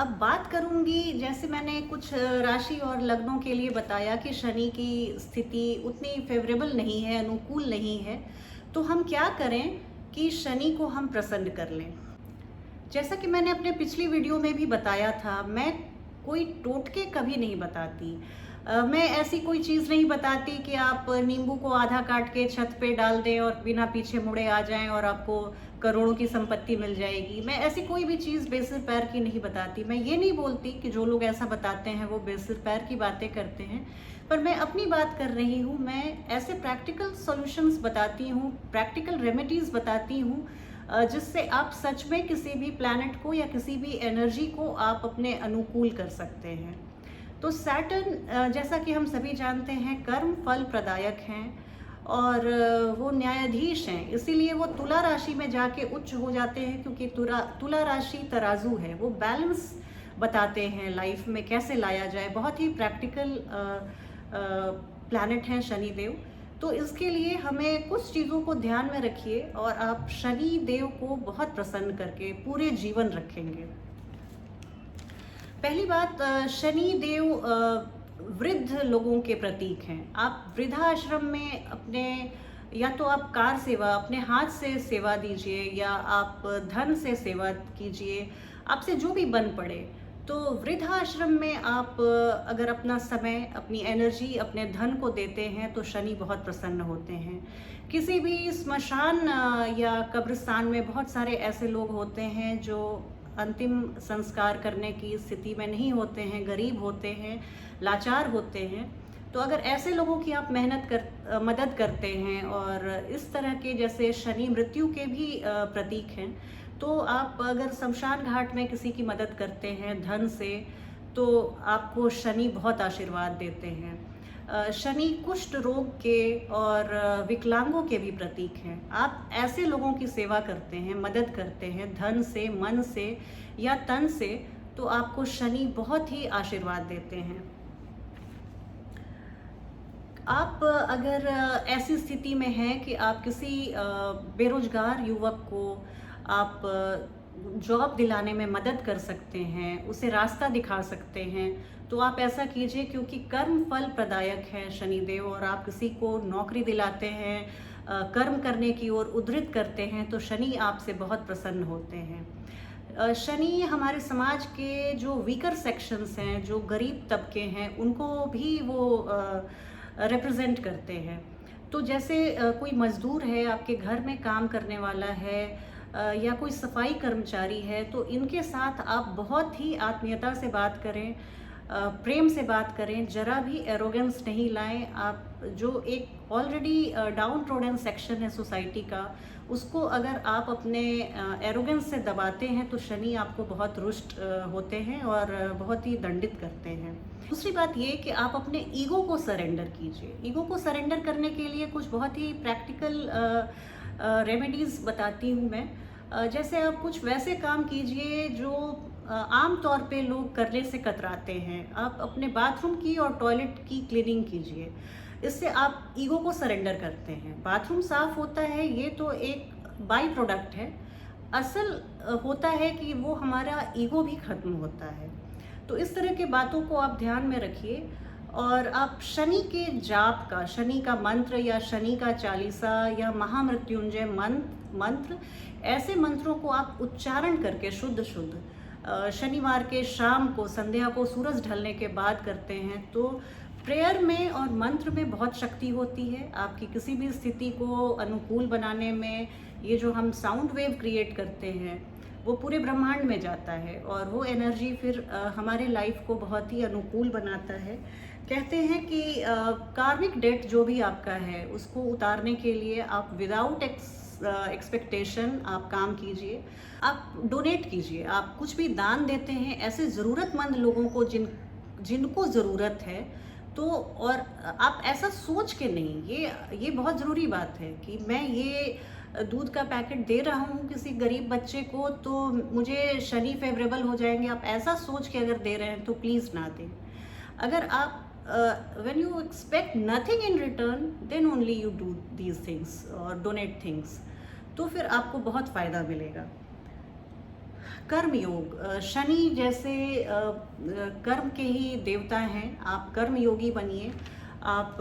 अब बात करूंगी, जैसे मैंने कुछ राशि और लग्नों के लिए बताया कि शनि की स्थिति उतनी फेवरेबल नहीं है, अनुकूल नहीं है। तो हम क्या करें कि शनि को हम प्रसन्न कर लें। जैसा कि मैंने अपने पिछली वीडियो में भी बताया था, मैं कोई टोटके कभी नहीं बताती। मैं ऐसी कोई चीज़ नहीं बताती कि आप नींबू को आधा काट के छत पे डाल दें और बिना पीछे मुड़े आ जाएं और आपको करोड़ों की संपत्ति मिल जाएगी। मैं ऐसी कोई भी चीज़ बेसिर पैर की नहीं बताती। मैं ये नहीं बोलती कि जो लोग ऐसा बताते हैं वो बेसिर पैर की बातें करते हैं, पर मैं अपनी बात कर रही हूँ। मैं ऐसे प्रैक्टिकल सॉल्यूशंस बताती हूँ, प्रैक्टिकल रेमेडीज़ बताती हूँ जिससे आप सच में किसी भी प्लैनेट को या किसी भी एनर्जी को आप अपने अनुकूल कर सकते हैं। तो सैटर्न, जैसा कि हम सभी जानते हैं, कर्म फल प्रदायक हैं और वो न्यायाधीश हैं। इसीलिए वो तुला राशि में जाके उच्च हो जाते हैं, क्योंकि तुला राशि तराजू है। वो बैलेंस बताते हैं लाइफ में कैसे लाया जाए। बहुत ही प्रैक्टिकल प्लैनेट हैं शनि देव। तो इसके लिए हमें कुछ चीज़ों को ध्यान में रखिए और आप शनि देव को बहुत प्रसन्न करके पूरे जीवन रखेंगे। पहली बात, शनि देव वृद्ध लोगों के प्रतीक हैं। आप वृद्धाश्रम में अपने, या तो आप कार सेवा, अपने हाथ से सेवा दीजिए, या आप धन से सेवा कीजिए, आपसे जो भी बन पड़े। तो वृद्धाश्रम में आप अगर अपना समय, अपनी एनर्जी, अपने धन को देते हैं तो शनि बहुत प्रसन्न होते हैं। किसी भी स्मशान या कब्रिस्तान में बहुत सारे ऐसे लोग होते हैं जो अंतिम संस्कार करने की स्थिति में नहीं होते हैं, गरीब होते हैं, लाचार होते हैं। तो अगर ऐसे लोगों की आप मदद करते हैं, और इस तरह के, जैसे शनि मृत्यु के भी प्रतीक हैं, तो आप अगर शमशान घाट में किसी की मदद करते हैं धन से, तो आपको शनि बहुत आशीर्वाद देते हैं। शनि कुष्ठ रोग के और विकलांगों के भी प्रतीक हैं। आप ऐसे लोगों की सेवा करते हैं, मदद करते हैं धन से, मन से या तन से, तो आपको शनि बहुत ही आशीर्वाद देते हैं। आप अगर ऐसी स्थिति में हैं कि आप किसी बेरोजगार युवक को आप जॉब दिलाने में मदद कर सकते हैं, उसे रास्ता दिखा सकते हैं, तो आप ऐसा कीजिए, क्योंकि कर्म फल प्रदायक है शनिदेव। और आप किसी को नौकरी दिलाते हैं, कर्म करने की ओर उद्धृत करते हैं, तो शनि आपसे बहुत प्रसन्न होते हैं। शनि हमारे समाज के जो वीकर सेक्शंस हैं, जो गरीब तबके हैं, उनको भी वो रिप्रेजेंट करते हैं। तो जैसे कोई मजदूर है, आपके घर में काम करने वाला है, या कोई सफाई कर्मचारी है, तो इनके साथ आप बहुत ही आत्मीयता से बात करें, प्रेम से बात करें, जरा भी एरोगेंस नहीं लाएं। आप जो एक ऑलरेडी डाउन ट्रोडन सेक्शन है सोसाइटी का, उसको अगर आप अपने एरोगेंस से दबाते हैं तो शनि आपको बहुत रुष्ट होते हैं और बहुत ही दंडित करते हैं। दूसरी बात ये कि आप अपने ईगो को सरेंडर कीजिए। ईगो को सरेंडर करने के लिए कुछ बहुत ही प्रैक्टिकल रेमेडीज़ बताती हूँ मैं। जैसे आप कुछ वैसे काम कीजिए जो आम तौर पे लोग करने से कतराते हैं। आप अपने बाथरूम की और टॉयलेट की क्लीनिंग कीजिए। इससे आप ईगो को सरेंडर करते हैं। बाथरूम साफ होता है, ये तो एक बाई प्रोडक्ट है। असल होता है कि वो हमारा ईगो भी खत्म होता है। तो इस तरह के बातों को आप ध्यान में रखिए। और आप शनि के जाप का, शनि का मंत्र या शनि का चालीसा या महामृत्युंजय मंत्र, ऐसे मंत्रों को आप उच्चारण करके शुद्ध शनिवार के शाम को, संध्या को, सूरज ढलने के बाद करते हैं, तो प्रेयर में और मंत्र में बहुत शक्ति होती है। आपकी किसी भी स्थिति को अनुकूल बनाने में ये जो हम साउंड वेव क्रिएट करते हैं, वो पूरे ब्रह्मांड में जाता है और वो एनर्जी फिर हमारे लाइफ को बहुत ही अनुकूल बनाता है। कहते हैं कि कार्मिक डेट जो भी आपका है, उसको उतारने के लिए आप विदाउट एक्सपेक्टेशन आप काम कीजिए। आप डोनेट कीजिए, आप कुछ भी दान देते हैं ऐसे ज़रूरतमंद लोगों को जिनको ज़रूरत है। तो और आप ऐसा सोच के नहीं, ये बहुत ज़रूरी बात है कि मैं ये दूध का पैकेट दे रहा हूँ किसी गरीब बच्चे को तो मुझे शनि फेवरेबल हो जाएंगे। आप ऐसा सोच के अगर दे रहे हैं तो प्लीज़ ना दें। अगर आप when you expect nothing in return, then only you do these things or donate things, तो फिर आपको बहुत फ़ायदा मिलेगा। कर्म योग, शनि जैसे कर्म के ही देवता हैं। आप कर्म योगी बनिए। आप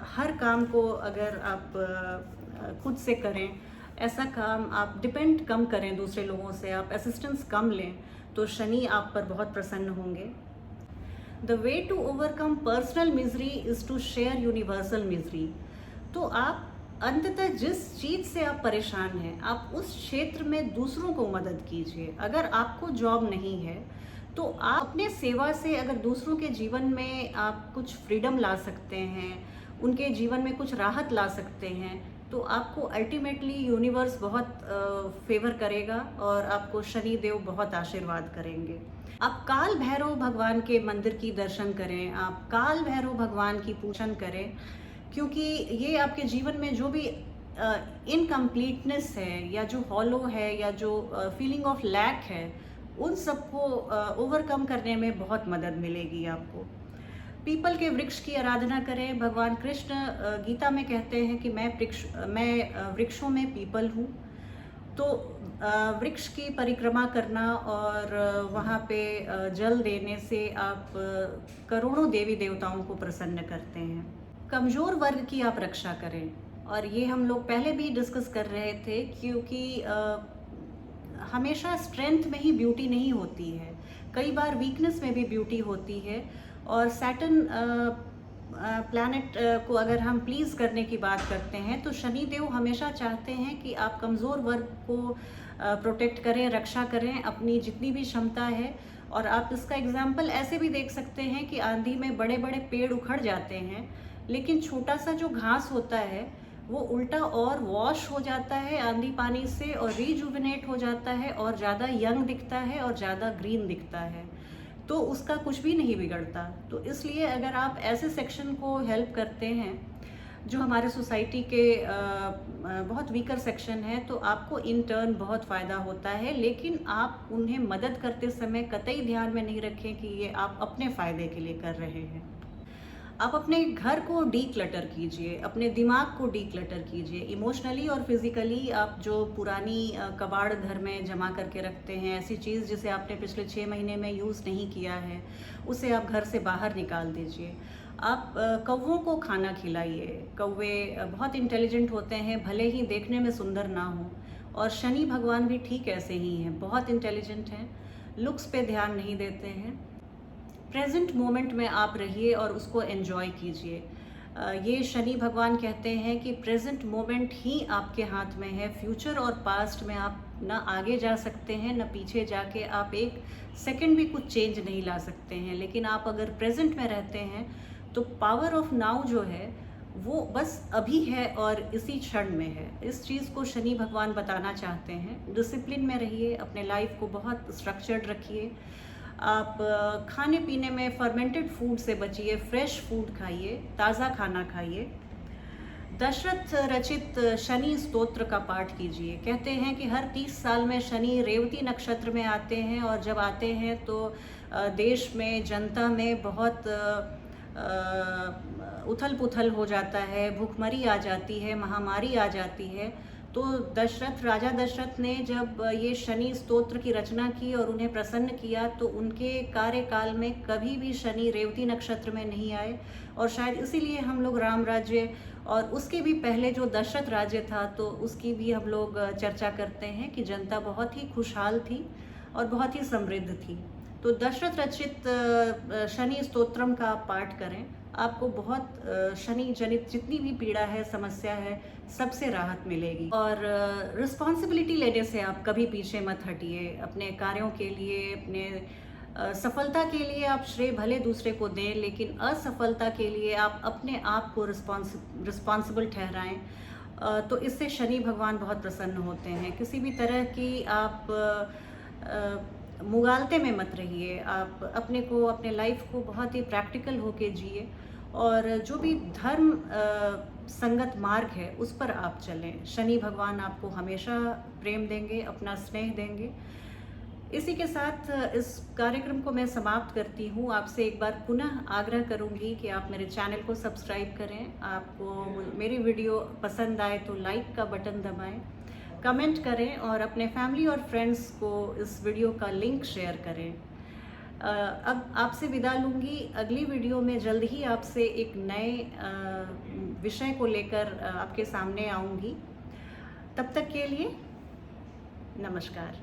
हर काम को अगर आप खुद से करें, ऐसा काम आप डिपेंड कम करें दूसरे लोगों से, आप असिस्टेंस कम लें, तो शनि आप पर बहुत प्रसन्न होंगे। The way to overcome personal misery is to share universal misery. तो आप अंततः जिस चीज से आप परेशान हैं, आप उस क्षेत्र में दूसरों को मदद कीजिए। अगर आपको जॉब नहीं है तो आप अपने सेवा से अगर दूसरों के जीवन में आप कुछ फ्रीडम ला सकते हैं, उनके जीवन में कुछ राहत ला सकते हैं, तो आपको अल्टीमेटली यूनिवर्स बहुत फेवर करेगा और आपको शनि देव बहुत आशीर्वाद करेंगे। आप काल भैरव भगवान के मंदिर की दर्शन करें, आप काल भैरव भगवान की पूजन करें, क्योंकि ये आपके जीवन में जो भी इनकम्प्लीटनेस है या जो हॉलो है या जो फीलिंग ऑफ लैक है, उन सबको ओवरकम करने में बहुत मदद मिलेगी आपको। पीपल के वृक्ष की आराधना करें। भगवान कृष्ण गीता में कहते हैं कि मैं वृक्षों में पीपल हूँ। तो वृक्ष की परिक्रमा करना और वहाँ पे जल देने से आप करोड़ों देवी देवताओं को प्रसन्न करते हैं। कमज़ोर वर्ग की आप रक्षा करें, और ये हम लोग पहले भी डिस्कस कर रहे थे, क्योंकि हमेशा स्ट्रेंथ में ही ब्यूटी नहीं होती है, कई बार वीकनेस में भी ब्यूटी होती है। और सैटर्न प्लैनेट को अगर हम प्लीज़ करने की बात करते हैं, तो शनि देव हमेशा चाहते हैं कि आप कमज़ोर वर्ग को प्रोटेक्ट करें, रक्षा करें अपनी जितनी भी क्षमता है। और आप इसका एग्जाम्पल ऐसे भी देख सकते हैं कि आंधी में बड़े बड़े पेड़ उखड़ जाते हैं, लेकिन छोटा सा जो घास होता है वो उल्टा और वॉश हो जाता है आंधी पानी से, और रीजुविनेट हो जाता है और ज़्यादा यंग दिखता है और ज़्यादा ग्रीन दिखता है, तो उसका कुछ भी नहीं बिगड़ता। तो इसलिए अगर आप ऐसे सेक्शन को हेल्प करते हैं जो हमारे सोसाइटी के बहुत वीकर सेक्शन है, तो आपको इन टर्न बहुत फ़ायदा होता है। लेकिन आप उन्हें मदद करते समय कतई ध्यान में नहीं रखें कि ये आप अपने फ़ायदे के लिए कर रहे हैं। आप अपने घर को डी क्लटर कीजिए, अपने दिमाग को डी क्लटर कीजिए। इमोशनली और फिज़िकली आप जो पुरानी कबाड़ घर में जमा करके रखते हैं, ऐसी चीज़ जिसे आपने पिछले 6 महीने में यूज़ नहीं किया है, उसे आप घर से बाहर निकाल दीजिए। आप कौवों को खाना खिलाइए। कौवे बहुत इंटेलिजेंट होते हैं, भले ही देखने में सुंदर ना हो, और शनि भगवान भी ठीक ऐसे ही हैं, बहुत इंटेलिजेंट हैं, लुक्स पे ध्यान नहीं देते हैं। प्रेजेंट मोमेंट में आप रहिए और उसको एंजॉय कीजिए। ये शनि भगवान कहते हैं कि प्रेजेंट मोमेंट ही आपके हाथ में है। फ्यूचर और पास्ट में आप ना आगे जा सकते हैं, ना पीछे जाके आप एक सेकंड भी कुछ चेंज नहीं ला सकते हैं। लेकिन आप अगर प्रेजेंट में रहते हैं तो पावर ऑफ नाउ जो है वो बस अभी है और इसी क्षण में है। इस चीज़ को शनि भगवान बताना चाहते हैं। डिसिप्लिन में रहिए, अपने लाइफ को बहुत स्ट्रक्चर्ड रखिए। आप खाने पीने में फर्मेंटेड फूड से बचिए, फ्रेश फूड खाइए, ताज़ा खाना खाइए। दशरथ रचित शनि स्तोत्र का पाठ कीजिए। कहते हैं कि हर 30 साल में शनि रेवती नक्षत्र में आते हैं, और जब आते हैं तो देश में, जनता में बहुत उथल पुथल हो जाता है, भूखमरी आ जाती है, महामारी आ जाती है। तो राजा दशरथ ने जब ये शनि स्तोत्र की रचना की और उन्हें प्रसन्न किया, तो उनके कार्यकाल में कभी भी शनि रेवती नक्षत्र में नहीं आए। और शायद इसीलिए हम लोग राम राज्य, और उसके भी पहले जो दशरथ राज्य था, तो उसकी भी हम लोग चर्चा करते हैं कि जनता बहुत ही खुशहाल थी और बहुत ही समृद्ध थी। तो दशरथ रचित शनि स्तोत्रम का पाठ करें, आपको बहुत शनि जनित जितनी भी पीड़ा है, समस्या है, सबसे राहत मिलेगी। और रिस्पॉन्सिबिलिटी लेने से आप कभी पीछे मत हटिए। अपने कार्यों के लिए, अपने सफलता के लिए आप श्रेय भले दूसरे को दें, लेकिन असफलता के लिए आप अपने आप को रिस्पॉन्सिबल ठहराएं। तो इससे शनि भगवान बहुत प्रसन्न होते हैं। किसी भी तरह की आप मुगालते में मत रहिए। आप अपने को, अपने लाइफ को बहुत ही प्रैक्टिकल होके जिए, और जो भी धर्म संगत मार्ग है उस पर आप चलें। शनि भगवान आपको हमेशा प्रेम देंगे, अपना स्नेह देंगे। इसी के साथ इस कार्यक्रम को मैं समाप्त करती हूँ। आपसे एक बार पुनः आग्रह करूँगी कि आप मेरे चैनल को सब्सक्राइब करें। आपको मेरी वीडियो पसंद आए तो लाइक का बटन दबाएं, कमेंट करें और अपने फैमिली और फ्रेंड्स को इस वीडियो का लिंक शेयर करें। अब आपसे विदा लूँगी। अगली वीडियो में जल्द ही आपसे एक नए विषय को लेकर आपके सामने आऊँगी। तब तक के लिए नमस्कार।